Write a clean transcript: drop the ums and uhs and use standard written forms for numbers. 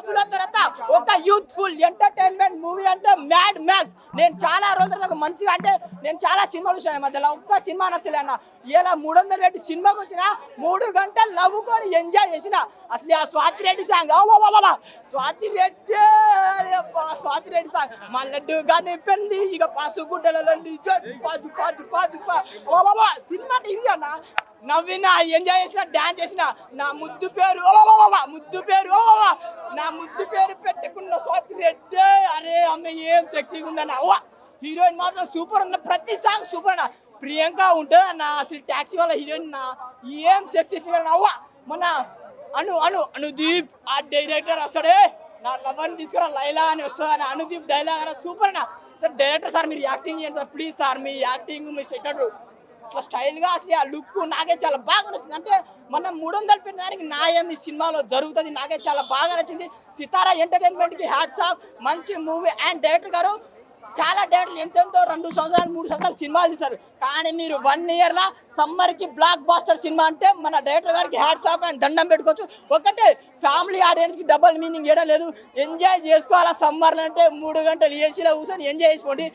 Grateful తర్వాత ఒక youthful entertainment movie అంటే మ్యాడ్ మ్యాక్స్. నేను చాలా రోజుల దాకా మంచిగా అంటే నేను చాలా సినిమాలు చూసాను మధ్యలో ఒక్క సినిమా నచ్చలే అన్న. ఇలా 300 పెట్టి సినిమాకి వచ్చిన 3 గంటలు నవ్వుకొని ఎంజాయ్ చేసిన. అసలు ఆ స్వాతి రెడ్డి సాంగ్ స్వాతి రెడ్డి సాంగ్ మా లడ్డు గాని పెళ్ళి ఇక పాసుగుడ్డలలో సినిమా ఇది అన్న. నవ్విన ఎంజాయ్ చేసిన డాన్స్ చేసిన. నా ముద్దు పేరు నా ముద్దు పేరు పెట్టుకున్న స్వాతి రెడ్డి. అరే అమ్మ ఏం సెక్సీగా ఉందన్న. హీరోయిన్ మాత్రం సూపర్ అన్న. ప్రతి సాంగ్ సూపర్ అన్న. ప్రియాంక ఉంటుంది అన్న. అసలు ట్యాక్సీ వాళ్ళ హీరోయిన్ ఏం సెక్సీ ఫిగర్ అన్న. మన అనుదీప్ ఆ డైరెక్టర్ వస్తాడే నా లవర్ని తీసుకురా లైలా అని వస్తుంది అని అనుదీప్ డైలాగ్ అన్న సూపర్ అన్న. సార్ డైరెక్టర్ సార్ మీరు యాక్టింగ్ చేయండి sir please sir. Me acting me second ఇట్లా స్టైల్గా అసలు ఆ లుక్ నాకే చాలా బాగా నచ్చింది. అంటే మనం 300 పెట్టిన దానికి న్యాయం ఈ సినిమాలో జరుగుతుంది. నాకే చాలా బాగా నచ్చింది. సితారా ఎంటర్టైన్మెంట్కి హ్యాట్స్ ఆఫ్. మంచి మూవీ అండ్ డైరెక్టర్ గారు చాలా డైరెక్టర్లు ఎంతెంతో 2 సంవత్సరాలు 3 సంవత్సరాలు సినిమాలు తీశారు. కానీ మీరు 1 ఇయర్లో సమ్మర్కి బ్లాక్ బాస్టర్ సినిమా అంటే మన డైరెక్టర్ గారికి హ్యాట్స్ ఆఫ్ అండ్ దండం పెట్టుకోవచ్చు. ఒకటే ఫ్యామిలీ ఆడియన్స్కి డబల్ మీనింగ్ ఏడా లేదు. ఎంజాయ్ చేసుకోవాలా సమ్మర్లు అంటే 3 గంటలు ఏసీలో కూర్చొని ఎంజాయ్ చేసుకోండి.